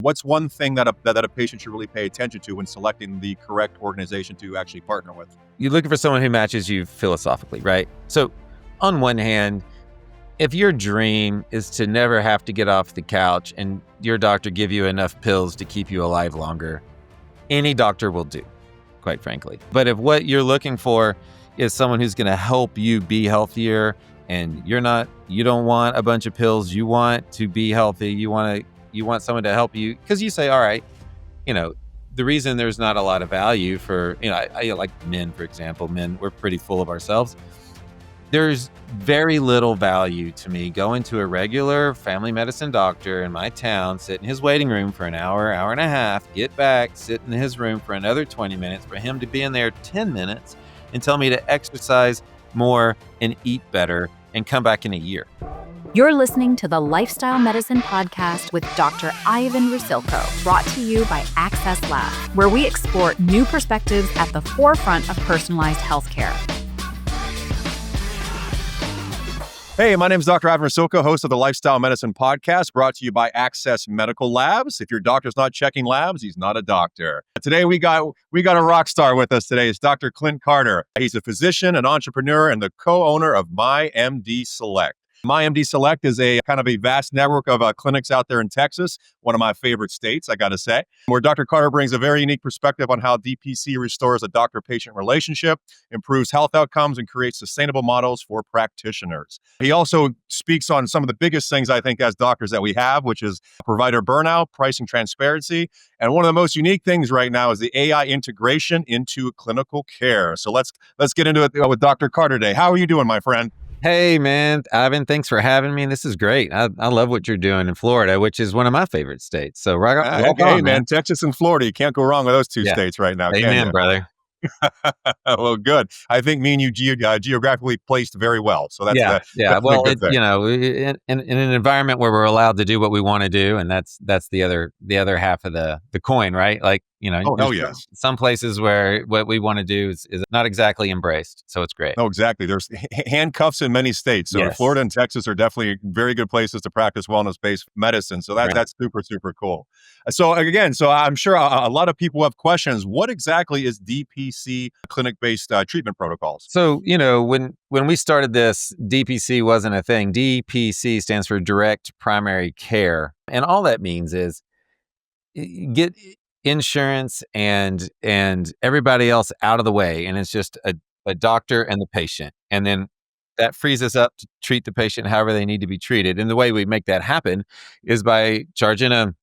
What's one thing that a patient should really pay attention to when selecting the correct organization to actually partner with? You're looking for someone who matches you philosophically, right? So on one hand, if your dream is to never have to get off the couch and your doctor give you enough pills to keep you alive longer, any doctor will do, quite frankly. But if what you're looking for is someone who's going to help you be healthier, and you don't want a bunch of pills, you want to be healthy, you want someone to help you, because you say, all right, the reason there's not a lot of value for, I like men, for example. Men, we're pretty full of ourselves. There's very little value to me going to a regular family medicine doctor in my town, sit in his waiting room for an hour, hour and a half, get back, sit in his room for another 20 minutes, for him to be in there 10 minutes and tell me to exercise more and eat better and come back in a year. You're listening to the Lifestyle Medicine Podcast with Dr. Ivan Rusilko, brought to you by Access Labs, where we explore new perspectives at the forefront of personalized healthcare. Hey, my name is Dr. Ivan Rusilko, host of the Lifestyle Medicine Podcast, brought to you by Access Medical Labs. If your doctor's not checking labs, he's not a doctor. Today, we got a rock star with us today. It's Dr. Clint Carter. He's a physician, an entrepreneur, and the co-owner of MyMD Select. MyMD Select is a kind of a vast network of clinics out there in Texas, one of my favorite states, I got to say, where Dr. Carter brings a very unique perspective on how DPC restores a doctor-patient relationship, improves health outcomes, and creates sustainable models for practitioners. He also speaks on some of the biggest things, I think, as doctors that we have, which is provider burnout, pricing transparency, and one of the most unique things right now is the AI integration into clinical care. So let's get into it with Dr. Carter today. How are you doing, my friend? Hey, man, Ivan, thanks for having me. This is great. I love what you're doing in Florida, which is one of my favorite states. So rock on, man. Texas and Florida, you can't go wrong with those two states right now. Amen, brother. Well, good. I think me and you geographically placed very well. So that's well, in an environment where we're allowed to do what we want to do, and that's the other half of the coin, right? Like, yes. Some places where what we want to do is not exactly embraced. So it's great. Oh, exactly. There's handcuffs in many states. So yes. Florida and Texas are definitely very good places to practice wellness-based medicine. So that's super, super cool. So again, I'm sure a lot of people have questions. What exactly is DPC, clinic-based treatment protocols? So, when we started this, DPC wasn't a thing. DPC stands for direct primary care. And all that means is get insurance and everybody else out of the way. And it's just a doctor and the patient. And then that frees us up to treat the patient however they need to be treated. And the way we make that happen is by charging a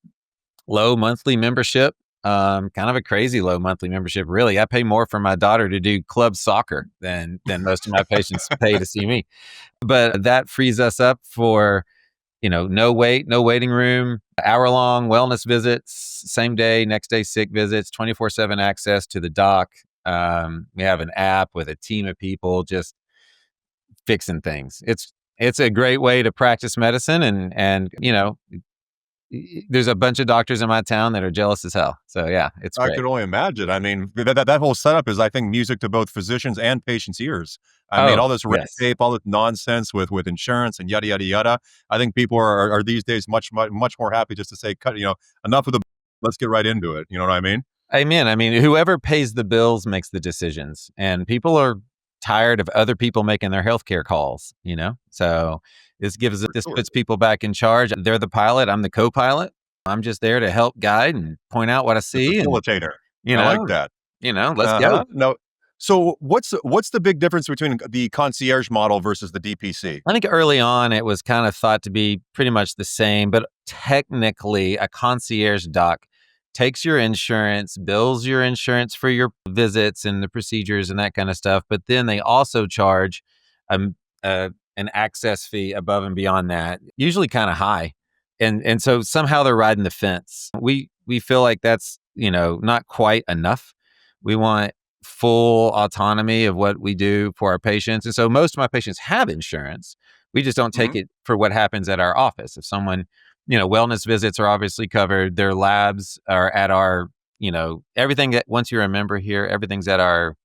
low monthly membership, kind of a crazy low monthly membership. Really, I pay more for my daughter to do club soccer than most of my patients pay to see me. But that frees us up for, no waiting room, hour-long wellness visits, same day, next day sick visits, 24/7 access to the doc. We have an app with a team of people just fixing things. It's a great way to practice medicine, and there's a bunch of doctors in my town that are jealous as hell. So yeah, it's great. I could only imagine. I mean, that whole setup is, I think, music to both physicians and patients' ears. I mean, all this red tape, all this nonsense with insurance and yada, yada, yada. I think people are these days much more happy just to say, enough of the, let's get right into it. You know what I mean? Amen. I mean, whoever pays the bills makes the decisions, and people are tired of other people making their healthcare calls, So this puts people back in charge. They're the pilot. I'm the co-pilot. I'm just there to help guide and point out what I see. Facilitator. And, I like that. Let's go. No. So what's the big difference between the concierge model versus the DPC? I think early on it was kind of thought to be pretty much the same, but technically a concierge doc takes your insurance, bills your insurance for your visits and the procedures and that kind of stuff. But then they also charge an access fee above and beyond that, usually kind of high. And so somehow they're riding the fence. We feel like that's, not quite enough. We want full autonomy of what we do for our patients. And so most of my patients have insurance. We just don't take it for what happens at our office. If someone, wellness visits are obviously covered. Their labs are at our, everything that, once you're a member here, everything's at our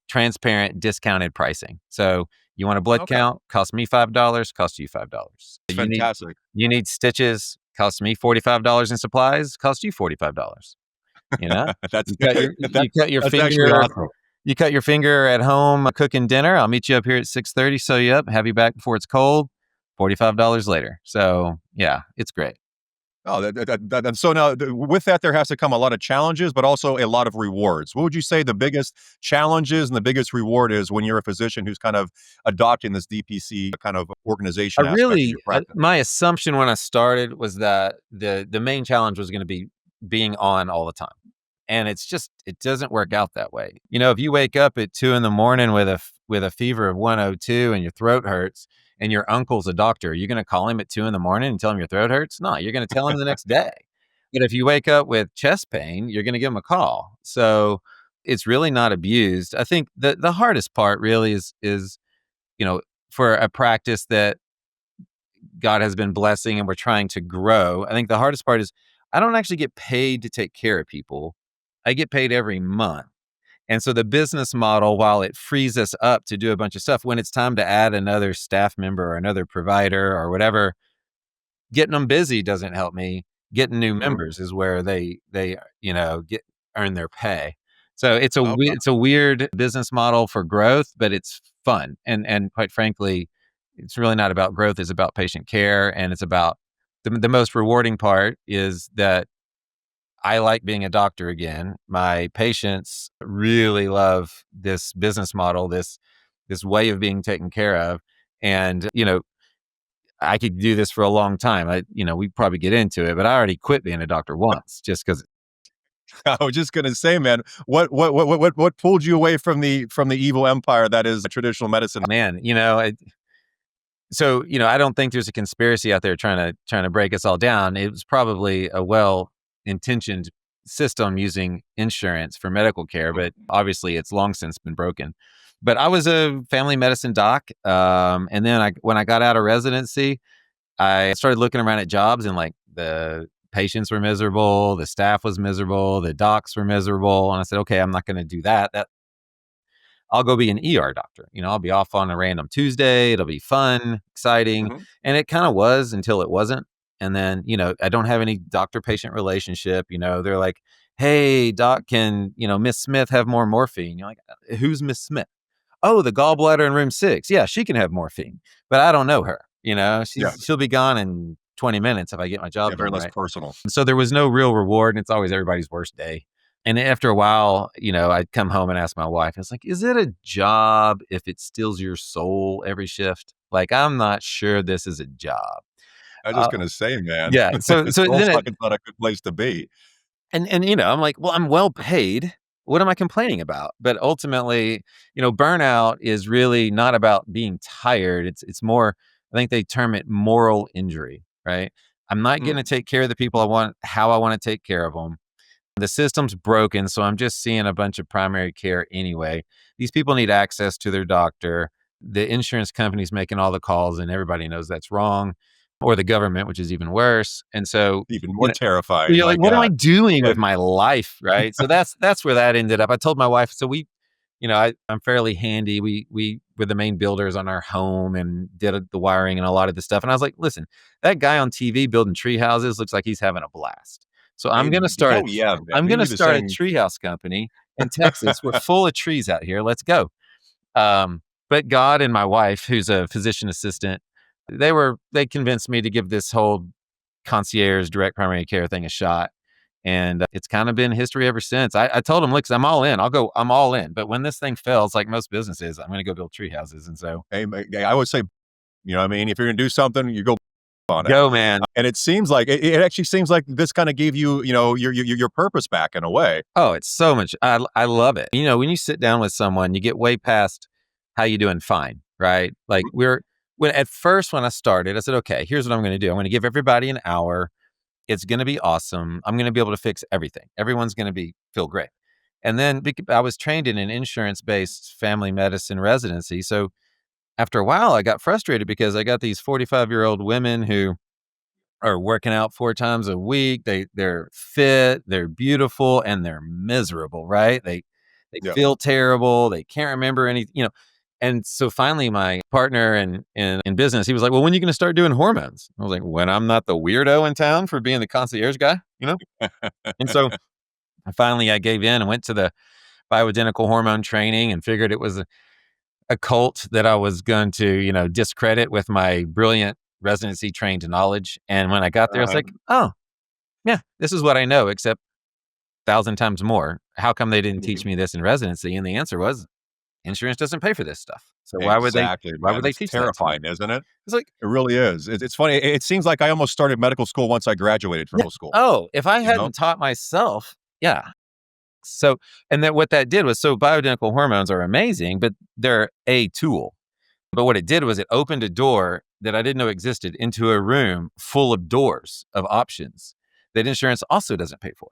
transparent discounted pricing. So you want a blood count, cost me $5, cost you $5. Fantastic. You need stitches, Cost me $45 in supplies, cost you $45. You know, That's you cut your that's actually awesome. you cut your finger at home cooking dinner. I'll meet you up here at 6:30, sew you up, have you back before it's cold. $45 later. So yeah, it's great. Oh, and so now with that, there has to come a lot of challenges, but also a lot of rewards. What would you say the biggest challenges and the biggest reward is when you're a physician who's kind of adopting this DPC kind of organization aspect of your practice? My assumption when I started was that the main challenge was going to be being on all the time. And it doesn't work out that way. You know, if you wake up at 2 a.m. with a fever of 102 and your throat hurts and your uncle's a doctor, you're going to call him at 2 a.m. and tell him your throat hurts? No, you're going to tell him the next day. But if you wake up with chest pain, you're going to give him a call. So it's really not abused. I think the hardest part really is, you know, for a practice that God has been blessing and we're trying to grow. I think the hardest part is I don't actually get paid to take care of people. I get paid every month. And so the business model, while it frees us up to do a bunch of stuff, when it's time to add another staff member or another provider or whatever, getting them busy doesn't help me. Getting new members is where they earn their pay. So it's Okay. it's a weird business model for growth, but it's fun. And quite frankly, it's really not about growth. It's about patient care, and it's about the most rewarding part is that I like being a doctor again. My patients really love this business model, this way of being taken care of. And, I could do this for a long time. We probably get into it, but I already quit being a doctor once just because, I was just gonna say, man, what pulled you away from the evil empire that is traditional medicine? man, I don't think there's a conspiracy out there trying to break us all down. It was probably a well-intentioned system using insurance for medical care, but obviously it's long since been broken. But I was a family medicine doc, and then when I got out of residency, I started looking around at jobs, and like the patients were miserable, the staff was miserable, the docs were miserable, and I said, okay, I'm not going to do that. I'll go be an ER doctor. I'll be off on a random Tuesday. It'll be fun, exciting. Mhm. And it kind of was until it wasn't. And then, I don't have any doctor patient relationship. They're like, hey, doc, can, Miss Smith have more morphine? You're like, who's Miss Smith? Oh, the gallbladder in room 6. Yeah, she can have morphine, but I don't know her. Yeah, She'll be gone in 20 minutes if I get my job yeah, very done less right. personal. So there was no real reward, and it's always everybody's worst day. And after a while, I'd come home and ask my wife, it's like, is it a job if it steals your soul every shift? Like, I'm not sure this is a job. I was just Uh, gonna say, man, yeah. So, it so sounds then like it's not a good place to be. I'm like, well, I'm well paid. What am I complaining about? But ultimately, burnout is really not about being tired. It's more, I think they term it moral injury, right? I'm not going to Mm. take care of the people I want, how I want to take care of them. The system's broken, so I'm just seeing a bunch of primary care anyway. These people need access to their doctor. The insurance company's making all the calls, and everybody knows that's wrong, or the government, which is even worse. And so, Even you more know, terrifying, you're my like, what am I god. doing with my life, right? So that's where that ended up. I told my wife, so I'm fairly handy. We were the main builders on our home and did the wiring and a lot of the stuff. And I was like, listen, that guy on TV building tree houses looks like he's having a blast. So Hey, hell yeah, man. I'm We gonna need the start a same. treehouse company in Texas. We're full of trees out here. Let's go. But God and my wife, who's a physician assistant, they convinced me to give this whole concierge direct primary care thing a shot. And it's kind of been history ever since. I told him, look, I'm all in. I'm all in. But when this thing fails, like most businesses, I'm going to go build tree houses. And so Hey, I would say, what I mean? If you're gonna do something, you go on it. go, man. And it seems like it actually seems like this kind of gave you, your purpose back in a way. Oh, it's so much. I love it. When you sit down with someone, you get way past how you doing fine, right? Like when I started, I said, okay, here's what I'm going to do. I'm going to give everybody an hour. It's going to be awesome. I'm going to be able to fix everything. Everyone's going to feel great. And then I was trained in an insurance-based family medicine residency. So after a while, I got frustrated because I got these 45-year-old women who are working out 4 times a week. They're fit, they're beautiful, and they're miserable, right? They Yeah. feel terrible. They can't remember anything. And so finally, my partner in business, he was like, well, when are you going to start doing hormones? I was like, when I'm not the weirdo in town for being the concierge guy, And so I gave in and went to the bioidentical hormone training and figured it was a cult that I was going to, discredit with my brilliant residency trained knowledge. And when I got there, I was like, oh, yeah, this is what I know, except 1,000 times more. How come they didn't teach me this in residency? And the answer was insurance doesn't pay for this stuff. So Exactly, why man. would they It's teach that to me? terrifying, isn't it? It's like, It really is. It's funny. It seems like I almost started medical school once I graduated from yeah, medical school. oh, if I You know? hadn't taught myself, yeah. So, and then what that did was, so bioidentical hormones are amazing, but they're a tool. But what it did was it opened a door that I didn't know existed into a room full of doors of options that insurance also doesn't pay for.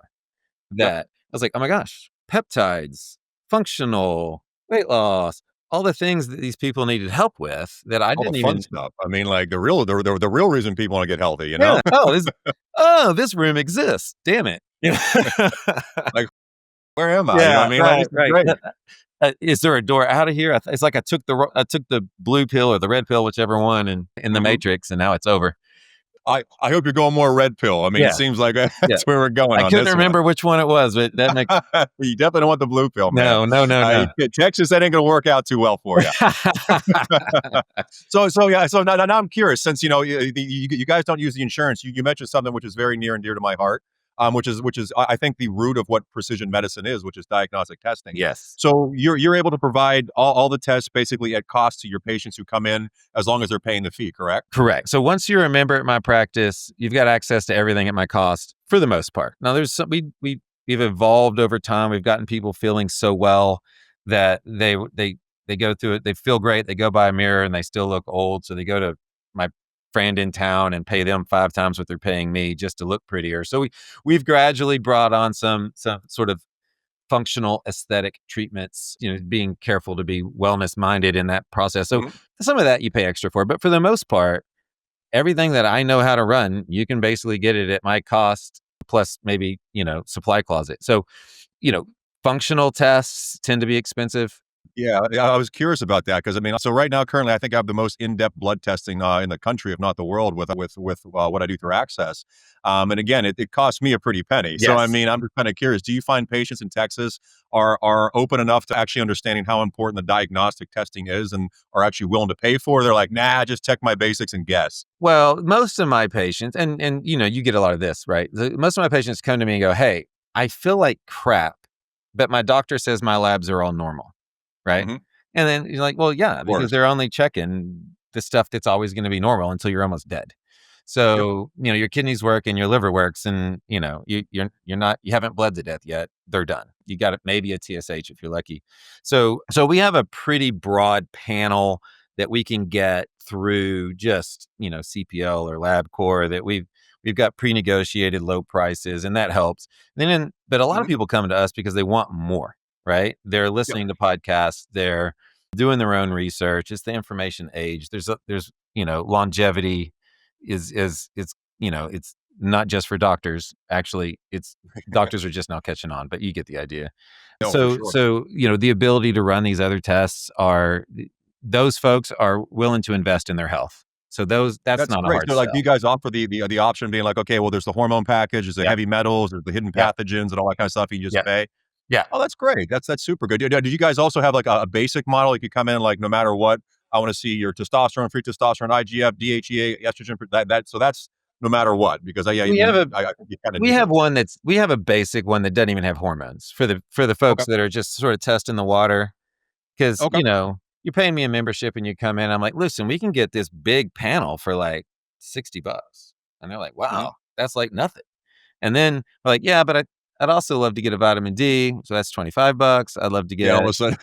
Yep. That I was like, oh my gosh, peptides, functional, weight loss, all the things that these people needed help with that I All the didn't fun even. stuff. I mean, like the real reason people want to get healthy. Yeah. This room exists. Damn it. Like, where am I? Yeah, I mean, like, this is great. Is there a door out of here? It's like I took the blue pill or the red pill, whichever one, and in the Matrix, and now it's over. I hope you're going more red pill. I mean, Yeah. It seems like that's where we're going. I couldn't remember which one it was, but that makes You definitely don't want the blue pill, man. no. Texas, that ain't going to work out too well for you. So now I'm curious, since you guys don't use the insurance. You mentioned something which is very near and dear to my heart, which is I think the root of what precision medicine is, which is diagnostic testing. Yes. So you're able to provide all the tests basically at cost to your patients who come in, as long as they're paying the fee, correct? Correct. So once you're a member at my practice, you've got access to everything at my cost for the most part. Now there's some we've evolved over time. We've gotten people feeling so well that they go through it. They feel great. They go by a mirror and they still look old. So they go to my friend in town and pay them 5 times what they're paying me just to look prettier. So we've gradually brought on some sort of functional aesthetic treatments, being careful to be wellness minded in that process. So some of that you pay extra for, but for the most part, everything that I know how to run, you can basically get it at my cost plus maybe, supply closet. So, functional tests tend to be expensive. Yeah, I was curious about that because I mean, so right now, currently, I think I have the most in-depth blood testing in the country, if not the world, with what I do through Access. And again, it costs me a pretty penny. So I Yes. mean, I'm just kind of curious. Do you find patients in Texas are open enough to actually understanding how important the diagnostic testing is, and are actually willing to pay for it? They're like, nah, just check my basics and guess. Well, most of my patients, and you get a lot of this, right? Most of my patients come to me and go, hey, I feel like crap, but my doctor says my labs are all normal. Right. Mhm. And then you're like, well, yeah, because course. they're only checking the stuff that's always going to be normal until you're almost dead. So, your kidneys work and your liver works, and you haven't bled to death yet. They're done. You got maybe a TSH if you're lucky. So we have a pretty broad panel that we can get through just, CPL or LabCorp, that we've got pre-negotiated low prices, and that helps. But a lot of people come to us because they want more. Right? They're listening to podcasts. They're doing their own research. It's the information age. There's longevity is it's not just for doctors. Actually, it's doctors are just now catching on, but you get the idea. No, for sure. So the ability to run these other tests those folks are willing to invest in their health. So that's not great. a hard So, like, sell. do you guys offer the option of being like, okay, well, there's the hormone package, there's the Yeah. heavy metals, there's the hidden Yeah. pathogens, and all that kind of stuff. You just Yeah. pay. Yeah. Oh, that's great. That's super good. Did you guys also have like a basic model? You could come in like, no matter what, I want to see your testosterone, free testosterone, IGF, DHEA, estrogen. So that's no matter what, because We have a basic one that doesn't even have hormones for the folks that are just sort of testing the water. Because, Okay. you're paying me a membership and you come in, I'm like, listen, we can get this big panel for like $60. And they're like, wow, that's like nothing. And then we're like, yeah, but I'd also love to get a vitamin D. So that's $25. I'd love to get, all of a sudden,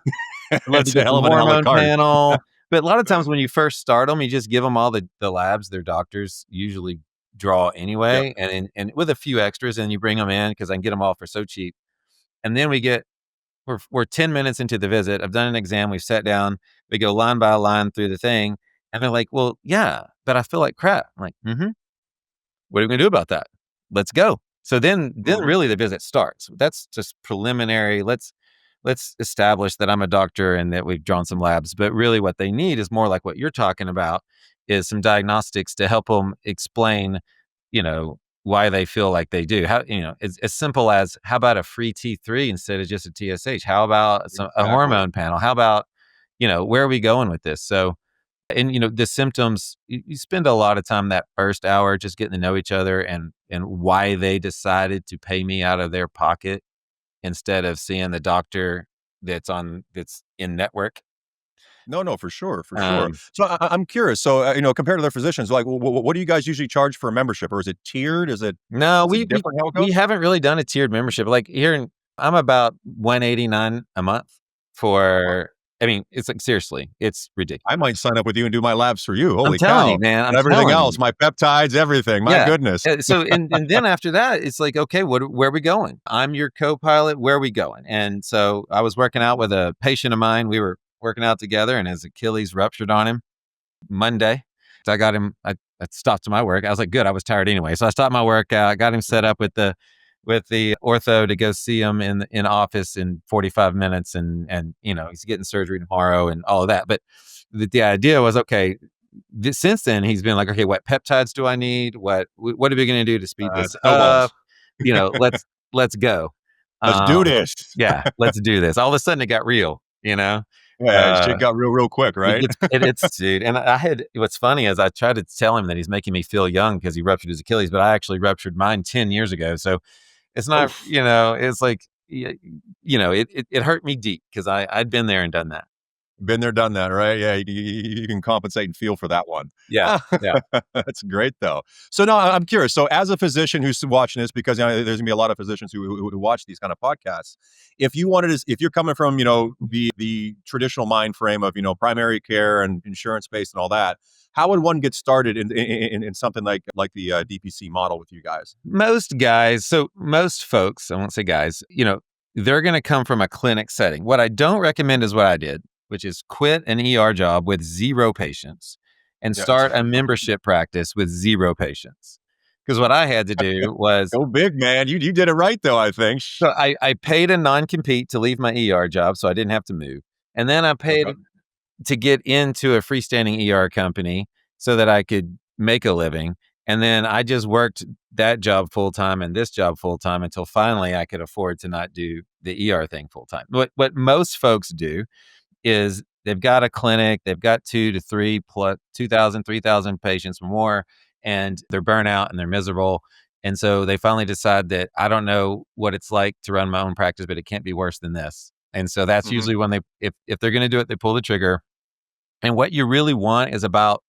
I'd love to it's a get hell the of an a la hormone carte. panel. But a lot of times when you first start them, you just give them all the labs their doctors usually draw anyway. And with a few extras, and you bring them in because I can get them all for so cheap. And then we're 10 minutes into the visit. I've done an exam. We've sat down. We go line by line through the thing. And they're like, well, yeah, but I feel like crap. I'm like, what are we going to do about that? Let's go. So then really the visit starts. That's just preliminary. Let's let's establish that I'm a doctor and that we've drawn some labs. But really what they need is more like what you're talking about, is some diagnostics to help them explain, why they feel like they do. How, it's as simple as, how about a free T3 instead of just a TSH? How about a Exactly. hormone panel? How about, where are we going with this? So, and the symptoms, you spend a lot of time that first hour just getting to know each other and why they decided to pay me out of their pocket instead of seeing the doctor that's in network. No, for sure, for sure. Um, So I'm curious. So compared to their physicians, like, what do you guys usually charge for a membership, or is it tiered? no, Is it we different how it we goes? haven't really done a tiered membership. Like I'm about 189 a month Wow. for. I mean, it's like, seriously, it's ridiculous. I might sign up with you and do my labs for you. I'm Holy telling you, cow! man. And I'm everything telling you. else, my peptides, everything. My Yeah. goodness. So and then after that, it's like, okay, where are we going? I'm your co-pilot. Where are we going? And so I was working out with a patient of mine. We were working out together, and his Achilles ruptured on him Monday. So I got him. I stopped my work. I was like, good. I was tired anyway, so I stopped my workout. Got him set up with the ortho to go see him in office in 45 minutes, and he's getting surgery tomorrow and all of that. But the idea was, okay, since then he's been like, okay, what peptides do I need? What are we going to do to speed this Snowballs. up? Let's go. Let's do Um, this. yeah, let's do this. All of a sudden it got real. Yeah, shit Uh, got real quick, it right? gets it's dude. And I had, what's funny is I tried to tell him that he's making me feel young because he ruptured his Achilles, but I actually ruptured mine 10 years ago. So it's not, Oof. it's like, it hurt me deep because I'd been there and done that. Been there, done that, right? Yeah, you can compensate and feel for that one. Yeah. Yeah. That's great, though. So now I'm curious. So as a physician who's watching this, because there's gonna be a lot of physicians who watch these kind of podcasts. If you're coming from the traditional mind frame of primary care and insurance based and all that, how would one get started in something like the DPC model with you guys? Most folks, I won't say guys, they're going to come from a clinic setting. What I don't recommend is what I did, which is quit an ER job with 0 patients and Yeah, start a membership practice with 0 patients. Because what I had to do was, go big, man. You did it right, though. I think. so I paid a non-compete to leave my ER job so I didn't have to move. And then I paid Okay. to get into a freestanding ER company so that I could make a living. And then I just worked that job full time and this job full time until finally I could afford to not do the ER thing full time. What most folks do is they've got a clinic, they've got 2 to 3 plus 2,000, 3,000 patients or more, and they're burnout and they're miserable. And so they finally decide that, I don't know what it's like to run my own practice, but it can't be worse than this. And so that's Mhm. usually when if they're going to do it, they pull the trigger. And what you really want is about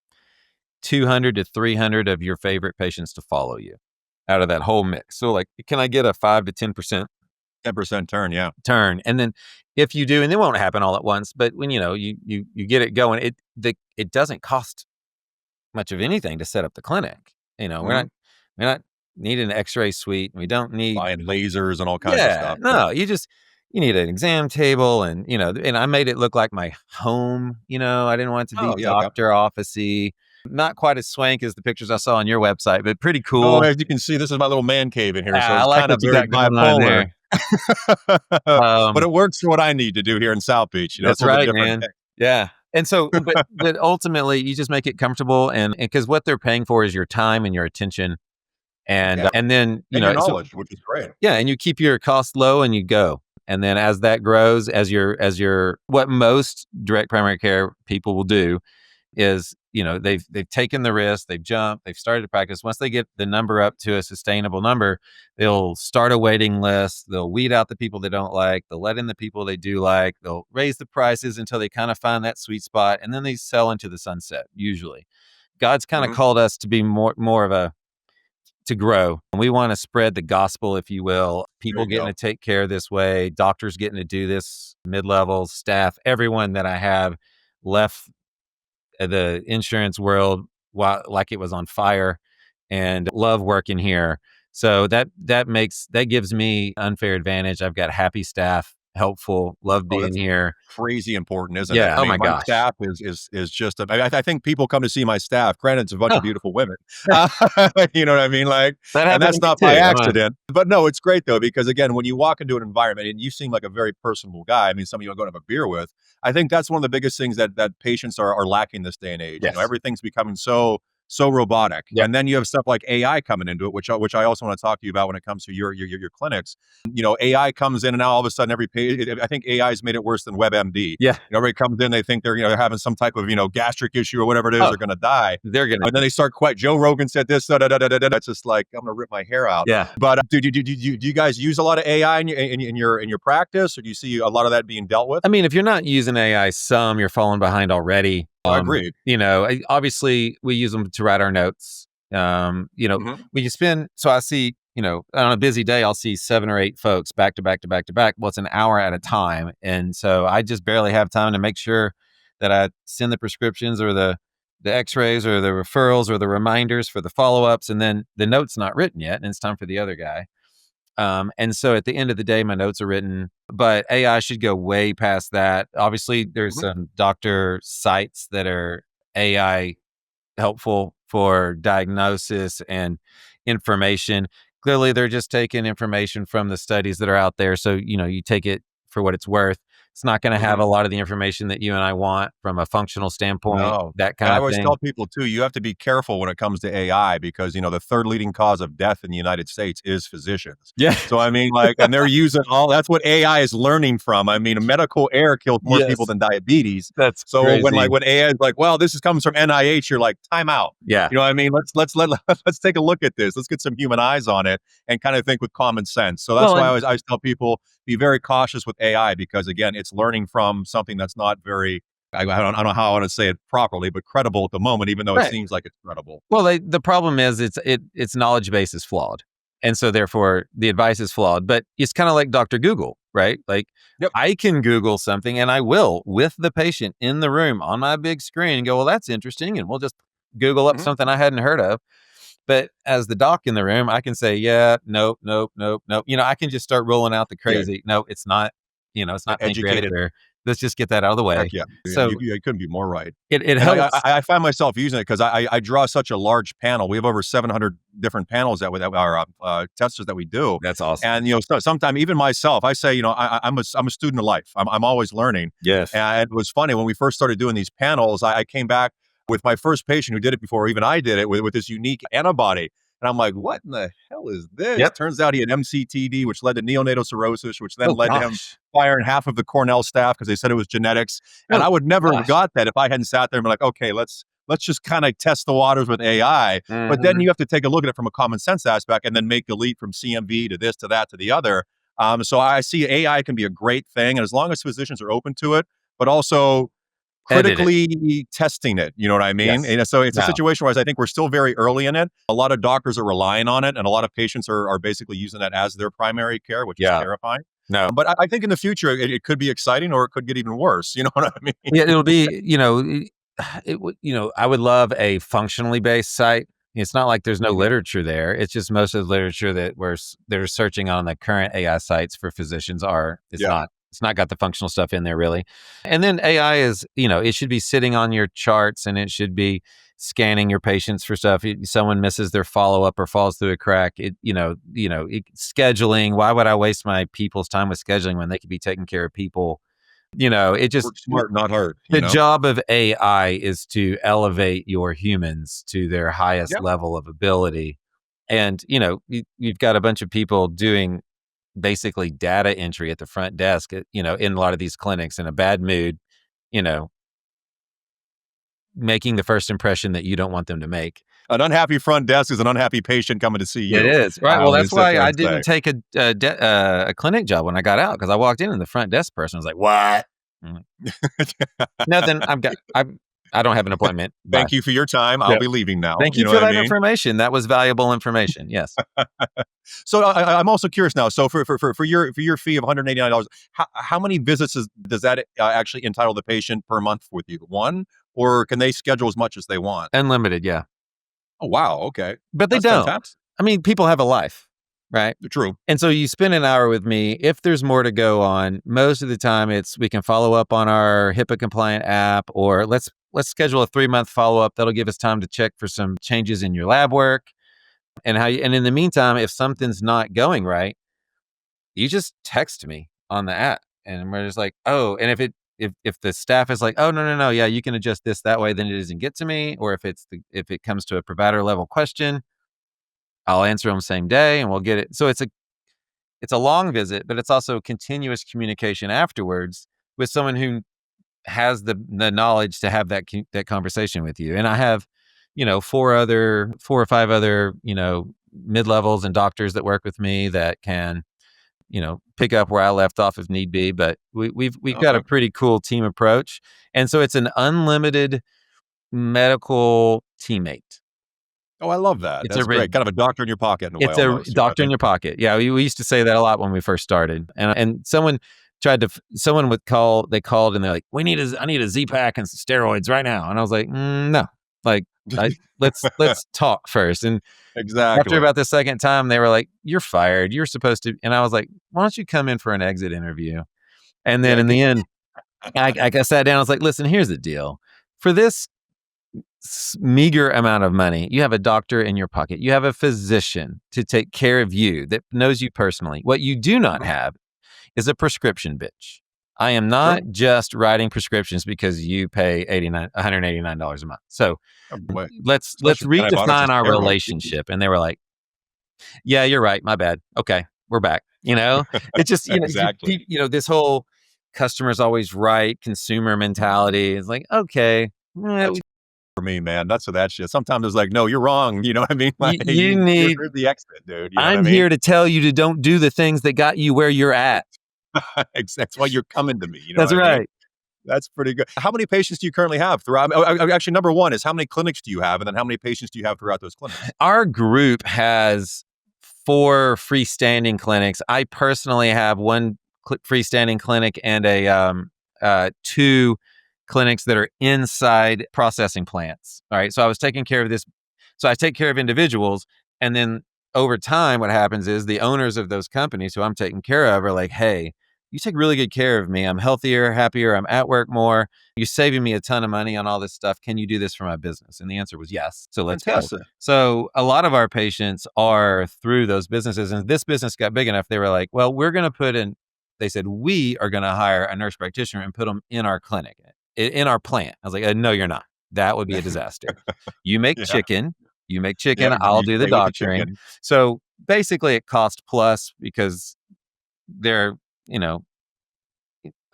200 to 300 of your favorite patients to follow you out of that whole mix. So like, can I get a 5 to 10% 10% turn. Yeah. turn? And then if you do, and it won't happen all at once, but when you get it going, it doesn't cost much of anything to set up the clinic. Mhm. We're not needing an X-ray suite. We don't need. Buying lasers and all kinds of Yeah, stuff. Yeah. no, you need an exam table, and I made it look like my home. I didn't want it to be Oh, yeah. Okay. doctor officey. Not quite as swank as the pictures I saw on your website, but pretty Oh, cool. as you can see, this is my little man cave in here, so I it's like kind of what you very got going on bipolar. there. But Um, it works for what I need to do here in South Beach. It's that's a little bit right, different man. thing. Yeah. And so, but ultimately, you just make it comfortable, and because what they're paying for is your time and your attention, and Yeah. and then And your so knowledge, which is great. yeah, and you keep your costs low and you go. And then as that grows, as your what most direct primary care people will do is, they've taken the risk, they've jumped, they've started to practice. Once they get the number up to a sustainable number, they'll start a waiting list, they'll weed out the people they don't like, they'll let in the people they do like, they'll raise the prices until they kind of find that sweet spot, and then they sell into the sunset usually. God's kind of Mhm. called us to be more of a to grow. We want to spread the gospel, if you will. There People you getting go. to take care this way, doctors getting to do this, mid-level staff, everyone that I have left the insurance world like it was on fire and love working here. So that gives me unfair advantage. I've got happy staff, helpful. Love being that's here. crazy important, isn't it? Yeah. I Oh mean, my my gosh. staff is just. I think people come to see my staff. Granted, it's a bunch Oh, of beautiful women. You know what I mean? Like, that and happened to that's me not by too. accident. But no, it's great though because again, when you walk into an environment and you seem like a very personable guy. I mean, somebody you'll go to have a beer with. I think that's one of the biggest things that patients are lacking this day and age. You know, Yes. everything's becoming so robotic, Yep. and then you have stuff like AI coming into it, which I also want to talk to you about when it comes to your clinics. You know, AI comes in and now all of a sudden every page, I think AI has made it worse than WebMD. Yeah. You know, everybody comes in, they think they're having some type of, gastric issue or whatever it is, Oh, they're going to die. they're going to. And then they start quite, Joe Rogan said this, da, da, da, da, da, da. It's just like, I'm going to rip my hair out. Yeah. But do you guys use a lot of AI in your practice, or do you see a lot of that being dealt with? I mean, if you're not using AI, you're falling behind already. I agree. Obviously we use them to write our notes. Mhm. We can spend, so I see, on a busy day, I'll see 7 or 8 folks back to back to back to back. Well, it's an hour at a time. And so I just barely have time to make sure that I send the prescriptions or the x-rays or the referrals or the reminders for the follow-ups. And then the note's not written yet. And it's time for the other guy. And so at the end of the day, my notes are written, but AI should go way past that. Obviously, there's Mhm. some doctor sites that are AI helpful for diagnosis and information. Clearly, they're just taking information from the studies that are out there. So, you take it for what it's worth. It's not going to have Mhm. a lot of the information that you and I want from a functional standpoint, No. that And kind I of always thing. tell people too, you have to be careful when it comes to AI because, the third leading cause of death in the United States is physicians. Yeah. So, I mean, and they're using that's what AI is learning from. I mean, medical error kills more people Yes. than diabetes. That's So crazy. when AI is like, well, this comes from NIH, you're like, time out. Yeah. You know what I mean? Let's take a look at this. Let's get some human eyes on it and kind of think with common sense. So that's Well, why and I always tell people be very cautious with AI because again, it's learning from something that's not very I don't know how I want to say it properly, but credible at the moment, even though it right. seems like it's credible. Well, the problem is its knowledge base is flawed, and so therefore the advice is flawed. But it's kind of like Dr. Google, right? Like Yep. I can Google something, and I will with the patient in the room on my big screen and go, "Well, that's interesting," and we'll just Google up Mhm. something I hadn't heard of. But as the doc in the room, I can say, "Yeah, nope, nope, nope, nope." I can just start rolling out the Yeah, crazy. No, it's not. It's not pancreatic, educated. or let's just get that out of the Heck way. yeah. Yeah, So you couldn't be more right. it And I helps. I I find myself using it because I draw such a large panel. We have over 700 different panels that are testers that we do. That's awesome. And sometimes even myself, I say, I'm a student of life. I'm always learning. Yes. And it was funny when we first started doing these panels. I came back with my first patient who did it before even I did it with this unique antibody. And I'm like, what in the hell is this? Yep. Turns out he had MCTD, which led to neonatal cirrhosis, which then Oh led to him gosh. firing half of the Cornell staff because they said it was genetics. And Oh I would never have gosh. got that if I hadn't sat there and been like, okay, let's just kind of test the waters with AI. But then Mhm. you have to take a look at it from a common sense aspect and then make the leap from CMV to this, to that, to the other. So I see AI can be a great thing. And as long as physicians are open to it, but also Edit it. critically testing it, you know what I mean? Yes. And so it's a No. situation where I think we're still very early in it. A lot of doctors are relying on it, and a lot of patients are basically using that as their primary care, which is Yeah. terrifying. No. But I think in the future it could be exciting, or it could get even worse. You know what I mean? Yeah, it'll be, it would, I would love a functionally based site. It's not like there's no Mhm. literature there. It's just most of the literature they're searching on the current AI sites for physicians Yeah. it's not got the functional stuff in there really. And then AI is, it should be sitting on your charts and it should be scanning your patients for stuff. Someone misses their follow up or falls through a crack. Scheduling. Why would I waste my people's time with scheduling when they could be taking care of people? It just Work smart, not hard. the job of AI is to elevate your humans to their highest Yep. level of ability. And, you've got a bunch of people doing basically data entry at the front desk, in a lot of these clinics in a bad mood, you know, making the first impression that you don't want them to make. An unhappy front desk is an unhappy patient coming to see you. It is. Right. I Well, always that's sit why there I and say. didn't take a clinic job when I got out, because I walked in and the front desk person was like, "What?" I'm like, nothing. I don't have an appointment. Bye. Thank you for your time. I'll Yep. be leaving now. Thank You you know for what I that mean? information. That was valuable information. Yes. So I'm also curious now. So for your fee of $189, how many visits does that actually entitle the patient per month with you? One, or can they schedule as much as they want? Unlimited. Yeah. Oh wow, okay, But they that's don't. fantastic. I mean, people have a life, right? True. And so you spend an hour with me. If there's more to go on, most of the time we can follow up on our HIPAA compliant app, or let's schedule a 3-month follow up. That'll give us time to check for some changes in your lab work and in the meantime, if something's not going right, you just text me on the app, and we're just like, oh, and if the staff is like, oh, no, yeah, you can adjust this that way, then it doesn't get to me, or if it comes to a provider level question, I'll answer them same day and we'll get it. So it's a long visit, but it's also continuous communication afterwards with someone who has the knowledge to have that conversation with you. And I have, 4 or 5 other, mid-levels and doctors that work with me that can, pick up where I left off if need be. But we've got a pretty cool team approach. And so it's an unlimited medical teammate. Oh, I love that. That's great. Kind of a doctor in your pocket in a way. It's a doctor in your pocket. Yeah, we used to say that a lot when we first started. And someone called and they're like, I need a Z-Pack and some steroids right now. And I was like, no, let's talk first. And exactly. After about the second time, they were like, you're fired. You're supposed to. And I was like, why don't you come in for an exit interview? And then in the end, I sat down. I was like, listen, here's the deal. For this meager amount of money, you have a doctor in your pocket. You have a physician to take care of you that knows you personally. What you do not have is a prescription bitch. I am not just writing prescriptions because you pay $189 a month. So let's redefine our relationship. And they were like, yeah, you're right. My bad. Okay, we're back. It's just, exactly. This whole customer's always right consumer mentality is like, okay. For me, man, that's for that shit. Sometimes it's like, no, you're wrong. You know what I mean? Like, you need the exit, dude. You know I'm here to tell you to don't do the things that got you where you're at. That's why you're coming to me. That's right. I mean? That's pretty good. How many patients do you currently have throughout? Actually, number one is how many clinics do you have? And then how many patients do you have throughout those clinics? Our group has 4 freestanding clinics. I personally have 1 freestanding clinic and 2 clinics that are inside processing plants. All right. So I was taking care of this. So I take care of individuals. And then over time, what happens is the owners of those companies who I'm taking care of are like, hey, you take really good care of me. I'm healthier, happier. I'm at work more. You're saving me a ton of money on all this stuff. Can you do this for my business? And the answer was yes. So let's go. So a lot of our patients are through those businesses. And this business got big enough. They were like, well, they said, we are going to hire a nurse practitioner and put them in our clinic, in our plant. I was like, no, you're not. That would be a disaster. You make chicken. You make chicken. I'll do the doctoring. So basically it cost plus because they're,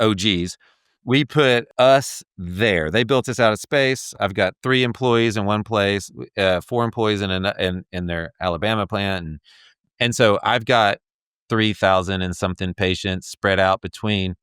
OGs. We put us there. They built us out of space. I've got 3 employees in one place, 4 employees in their Alabama plant. And so I've got 3,000 and something patients spread out between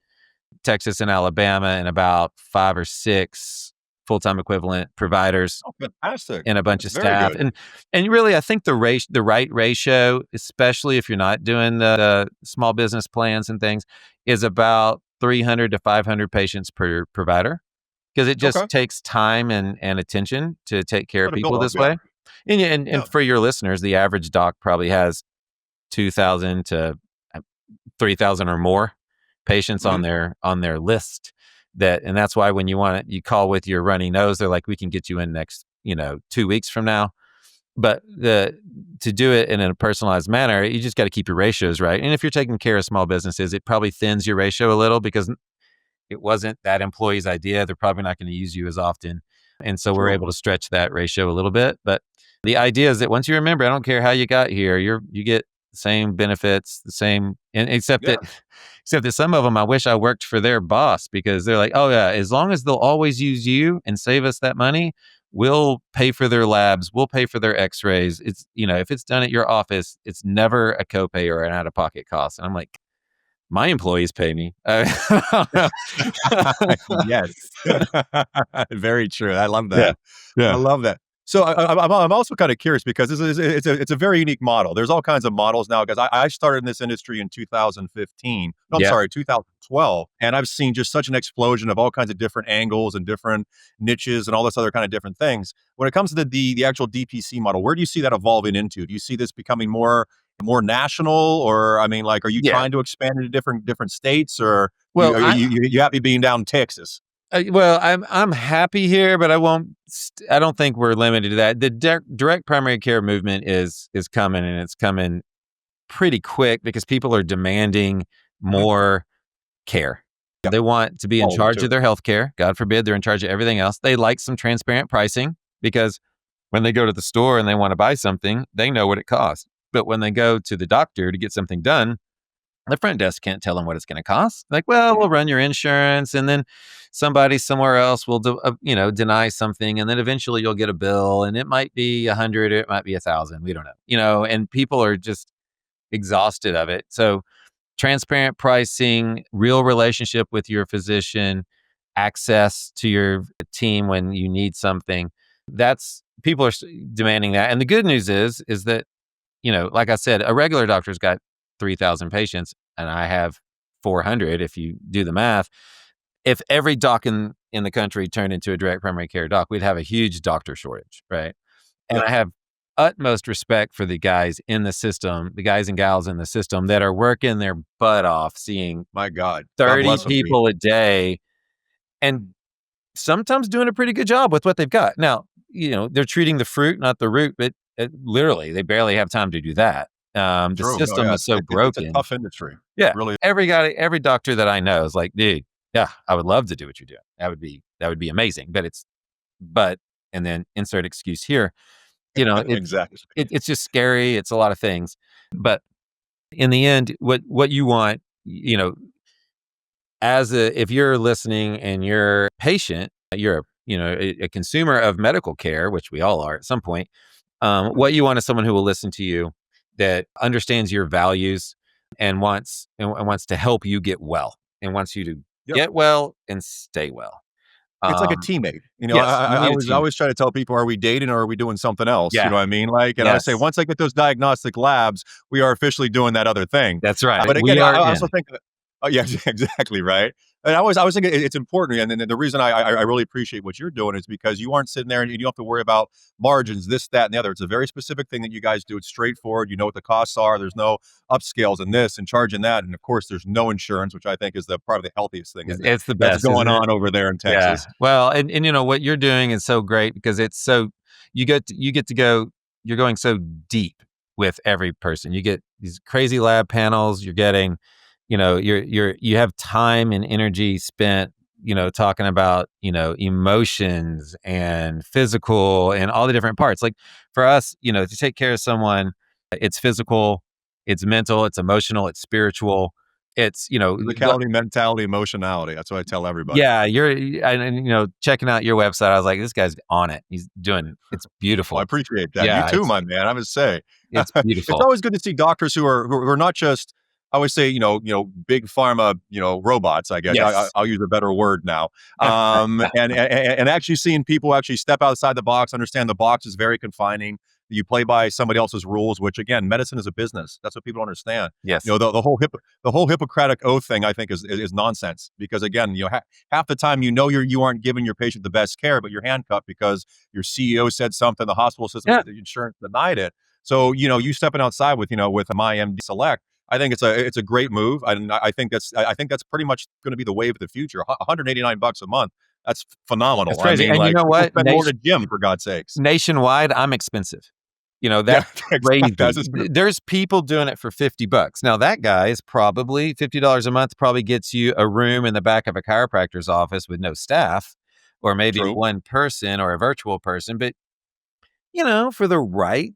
Texas and Alabama and about 5 or 6 full-time equivalent providers. Oh, fantastic. And a bunch of staff. And really, I think the right ratio, especially if you're not doing the small business plans and things, is about 300 to 500 patients per provider, because it just takes time and attention to take care of people this way. And for your listeners, the average doc probably has 2,000 to 3,000 or more patients on their list. And that's why when you call with your runny nose, they're like, we can get you in next, 2 weeks from now. But to do it in a personalized manner, you just got to keep your ratios right. And if you're taking care of small businesses, it probably thins your ratio a little because it wasn't that employee's idea. They're probably not going to use you as often. And so we're able to stretch that ratio a little bit. But the idea is that once you remember, I don't care how you got here, you get the same benefits, the same, and except that some of them, I wish I worked for their boss, because they're like, oh yeah, as long as they'll always use you and save us that money, we'll pay for their labs, we'll pay for their x-rays. It's, if it's done at your office, it's never a copay or an out-of-pocket cost. And I'm like, my employees pay me. Yes. Very true. I love that. Yeah. I love that. So I'm also kind of curious because it's a very unique model. There's all kinds of models now because I started in this industry in 2015. No, I'm Yeah. sorry, 2012, and I've seen just such an explosion of all kinds of different angles and different niches and all this other kind of different things. When it comes to the actual DPC model, where do you see that evolving into? Do you see this becoming more national, or I mean, like, are you Yeah. trying to expand into different states, or Well, you happy being down in Texas? well, I'm happy here, but I won't. I don't think we're limited to that. The direct primary care movement is coming, and it's coming pretty quick because people are demanding Mhm. more care. Yeah. They want to be in All of them charge too. of their health care. God forbid they're in charge of everything else. They like some transparent pricing because when they go to the store and they want to buy something, they know what it costs. But when they go to the doctor to get something done, the front desk can't tell them what it's going to cost. Like, well, we'll run your insurance, and then somebody somewhere else will, deny something, and then eventually you'll get a bill, and it might be 100, or it might be 1,000. We don't know, and people are just exhausted of it. So, transparent pricing, real relationship with your physician, access to your team when you need something. That's people are demanding that. And the good news is that like I said, a regular doctor's got 3,000 patients and I have 400 if you do the math. If every doc in the country turned into a direct primary care doc, we'd have a huge doctor shortage, right? And Yep. I have utmost respect for the guys in the system, the guys and gals in the system that are working their butt off, seeing My God, God 30 bless them. people a day and sometimes doing a pretty good job with what they've got. Now, they're treating the fruit, not the root, but literally, they barely have time to do that. The True. No, system yeah, is so it's a broken. tough industry. Yeah, Really. every doctor that I know is like, dude, yeah, I would love to do what you're doing. That would be amazing. But and then insert excuse here. Exactly. It's just scary. It's a lot of things, but in the end, what you want, if you're listening and you're a patient, you're a consumer of medical care, which we all are at some point. What you want is someone who will listen to you, that understands your values, and wants to help you get well, and wants you to Yep. get well and stay well. It's like a Um, teammate. yes, you need a I team. always try to tell people, are we dating or are we doing something else? You Yeah. know what I mean? Like, and I say, Yes, once I get those diagnostic labs, we are officially doing that other thing. that's right. But again, We are I in. also think that, oh yeah, exactly right. And I was thinking it's important, and then the reason I really appreciate what you're doing is because you aren't sitting there and you don't have to worry about margins, this, that, and the other. It's a very specific thing that you guys do. It's straightforward. You know what the costs are. There's no upscales in this and charging that, and of course, there's no insurance, which I think is the part of the healthiest thing It's the that's best, going isn't it? on over there in Yeah. Texas. Well, and what you're doing is so great because it's so you get to go. You're going so deep with every person. You get these crazy lab panels. You're getting, you have time and energy spent, talking about, emotions and physical and all the different parts. Like for us, to take care of someone, it's physical, it's mental, it's emotional, it's spiritual. It's, Physicality, mentality, emotionality. That's what I tell everybody. yeah, checking out your website, I was like, this guy's on it. He's doing it's Well, I beautiful. appreciate that. You Yeah, too, my man. I would say it's it's beautiful. always good to see doctors who are not just. I always say, big pharma, robots. I guess Yes. I'll use a better word now. And actually seeing people actually step outside the box, understand the box is very confining. You play by somebody else's rules, which again, medicine is a business. That's what people don't understand. Yes. The whole Hippocratic oath thing, I think, is nonsense. Because again, half the time you aren't giving your patient the best care, but you're handcuffed because your CEO said something, the hospital system, Yeah. the insurance denied it. So you stepping outside with MyMD Select. I think it's a great move. I think that's pretty much going to be the wave of the future. $189 a month. That's phenomenal. It's crazy. I mean, And you like, know people what? spend more in a gym, for God's sakes. Nationwide, I'm expensive. Yeah, That's exactly. crazy. That's just true. There's people doing it for $50. Now that guy is probably $50 a month, probably gets you a room in the back of a chiropractor's office with no staff, or maybe True. one person or a virtual person. But for the right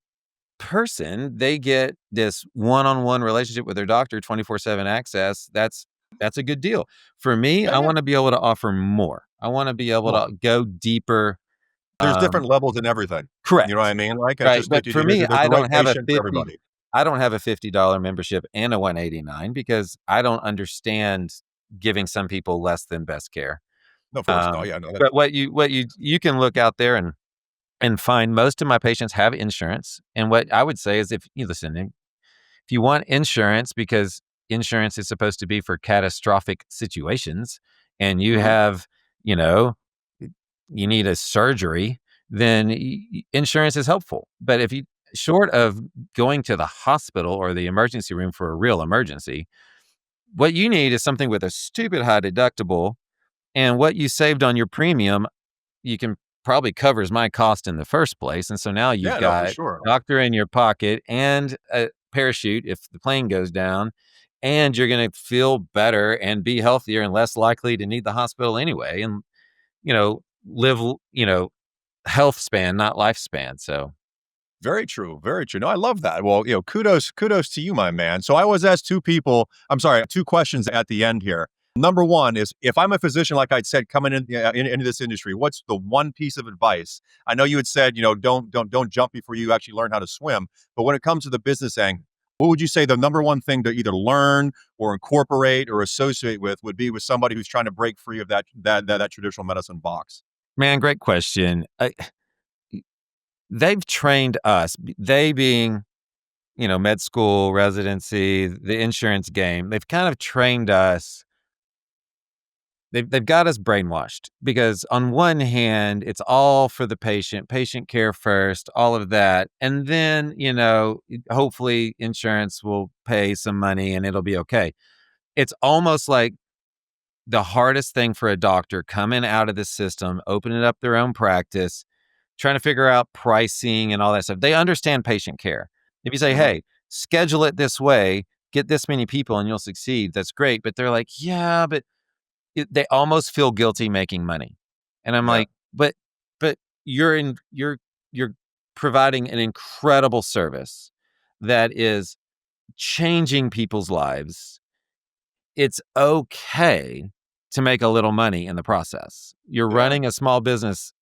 person, they get this one-on-one relationship with their doctor, 24/7 access. That's a good deal. For me, Yeah, I yeah. want to be able to offer more. I want to be able Well, to go deeper. there's Um, different levels in everything. correct. You know what I mean? Like, it's Right. just But for me, there's the right patient for everybody. I don't have a $50 membership and a 189 because I don't understand giving some people less than best care. No, of course, no, yeah, no. But what you can look out there and and find most of my patients have insurance. And what I would say is, if you listen, if you want insurance, because insurance is supposed to be for catastrophic situations, and you Mhm. have, you know, you need a surgery, then insurance is helpful. But if you, short of going to the hospital or the emergency room for a real emergency, what you need is something with a stupid high deductible, and what you saved on your premium, you can probably covers my cost in the first place. And so now you've Yeah, no, for got sure. doctor in your pocket and a parachute if the plane goes down, and you're going to feel better and be healthier and less likely to need the hospital anyway. And, live, health span, not lifespan. So, Very true. Very true. No, I love that. Well, kudos to you, my man. So I was asked two questions at the end here. Number one is, if I'm a physician, like I said, coming into this industry, what's the one piece of advice? I know you had said, don't jump before you actually learn how to swim. But when it comes to the business end, what would you say the number one thing to either learn or incorporate or associate with would be with somebody who's trying to break free of that traditional medicine box? man, great question. They've trained us, they being, med school, residency, the insurance game. They've kind of trained us. They've got us brainwashed, because on one hand, it's all for the patient care first, all of that. And then, hopefully insurance will pay some money and it'll be okay. It's almost like the hardest thing for a doctor coming out of the system, opening up their own practice, trying to figure out pricing and all that stuff. They understand patient care. If you say, Hmm. hey, schedule it this way, get this many people and you'll succeed, that's great. But they're like, yeah, but they almost feel guilty making money. And I'm Yeah. like, but you're providing an incredible service that is changing people's lives. It's okay to make a little money in the process. You're Yeah. running a small business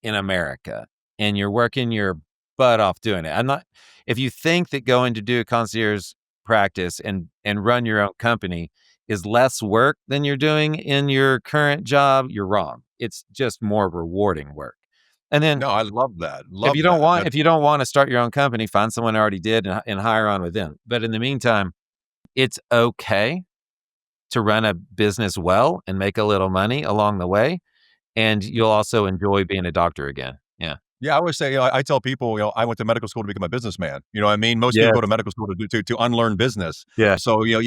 in America, and you're working your butt off doing it. If you think that going to do a concierge practice and run your own company is less work than you're doing in your current job, you're wrong. It's just more rewarding work. And then No, I love that. if you Love don't that. want if you don't want to start your own company, find someone who already did, and hire on with them. But in the meantime, it's okay to run a business well and make a little money along the way, and you'll also enjoy being a doctor again. Yeah. Yeah, I always say, I tell people, I went to medical school to become a businessman. You know what I mean? Most people Yes. go to medical school to unlearn business. Yeah. So, we all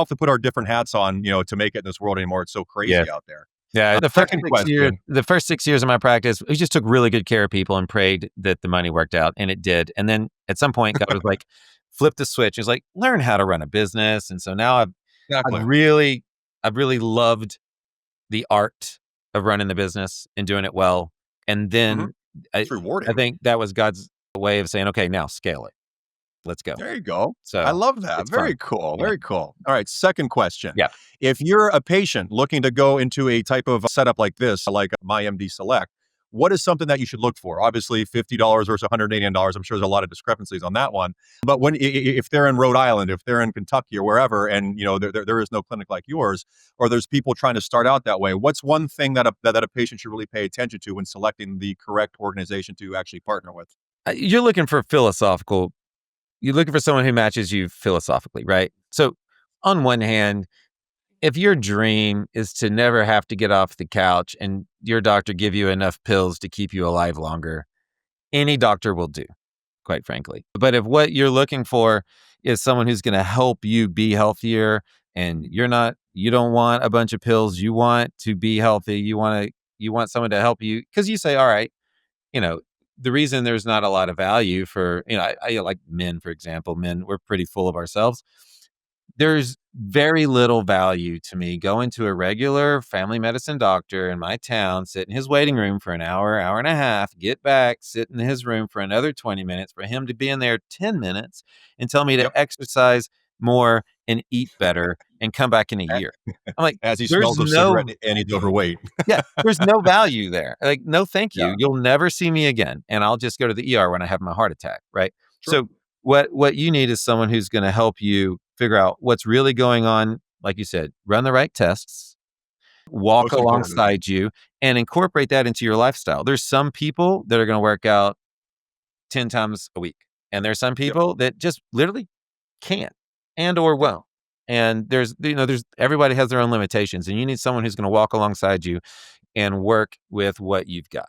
have to put our different hats on, to make it in this world anymore. It's so Yeah. crazy out there. Yeah, Second question. the first 6 years of my practice, we just took really good care of people and prayed that the money worked out, and it did. And then at some point, God was like, "Flip the switch." He's like, "Learn how to run a business." And so now I've Exactly. really I've really loved the art of running the business and doing it well. And Hmm. then I It's I rewarding. think that was God's way of saying, "Okay, now scale it. Let's go." There you go. I So, love that. it's Very fun. cool. Yeah. Very cool. All right. Second question. Yeah. If you're a patient looking to go into a type of setup like this, like MyMD Select, what is something that you should look for? Obviously, $50 versus $189. I'm sure there's a lot of discrepancies on that one. But if they're in Rhode Island, if they're in Kentucky or wherever, and there is no clinic like yours, or there's people trying to start out that way, what's one thing that a patient should really pay attention to when selecting the correct organization to actually partner with? You're looking for you're looking for someone who matches you philosophically, right? So, on one hand, if your dream is to never have to get off the couch and your doctor give you enough pills to keep you alive longer, any doctor will do, quite frankly. But if what you're looking for is someone who's going to help you be healthier, and you don't want a bunch of pills, you want to be healthy, you want someone to help you, because you say, all right, you know, the reason there's not a lot of value for, I like men, for example. Men, we're pretty full of ourselves. There's very little value to me going to a regular family medicine doctor in my town, sit in his waiting room for an hour, hour and a half, get back, sit in his room for another 20 minutes, for him to be in there 10 minutes and tell me to Yep. exercise more and eat better and come back in a A- year. I'm like, As he there's smells of cigarette no and he's overweight. yeah, there's no value there. Like, no, thank Yeah. you. You'll never see me again, and I'll just go to the ER when I have my heart attack, right? Sure. So what you need is someone who's going to help you figure out what's really going on. Like you said, run the right tests, walk Most importantly. alongside you, and incorporate that into your lifestyle. There's some people that are going to work out 10 times a week, and there's some people that just literally can't and or won't. And there's everybody has their own limitations, and you need someone who's going to walk alongside you and work with what you've got.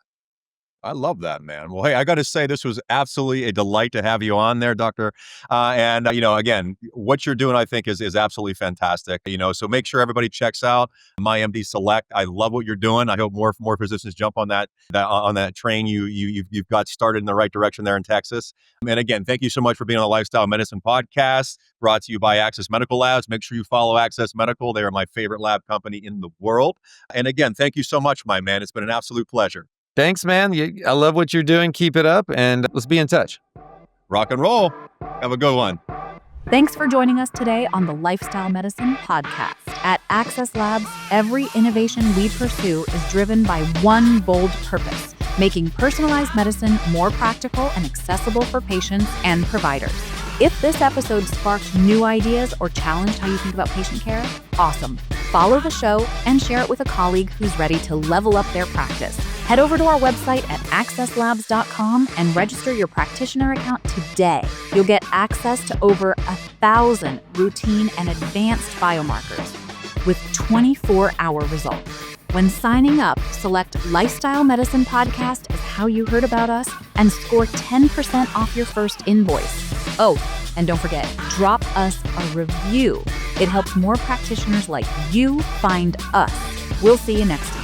I love that, man. Well, hey, I got to say, this was absolutely a delight to have you on there, Doctor. And again, what you're doing, I think, is absolutely fantastic. So make sure everybody checks out MyMD Select. I love what you're doing. I hope more physicians jump on that train. You've got started in the right direction there in Texas. And again, thank you so much for being on the Lifestyle Medicine Podcast, brought to you by Access Medical Labs. Make sure you follow Access Medical. They are my favorite lab company in the world. And again, thank you so much, my man. It's been an absolute pleasure. Thanks, man. I love what you're doing. Keep it up, and let's be in touch. Rock and roll. Have a good one. Thanks for joining us today on the Lifestyle Medicine Podcast. At Access Labs, every innovation we pursue is driven by one bold purpose: making personalized medicine more practical and accessible for patients and providers. If this episode sparked new ideas or challenged how you think about patient care, awesome. Follow the show and share it with a colleague who's ready to level up their practice. Head over to our website at accesslabs.com and register your practitioner account today. You'll get access to over 1,000 routine and advanced biomarkers with 24-hour results. When signing up, select Lifestyle Medicine Podcast as how you heard about us and score 10% off your first invoice. Oh, and don't forget, drop us a review. It helps more practitioners like you find us. We'll see you next time.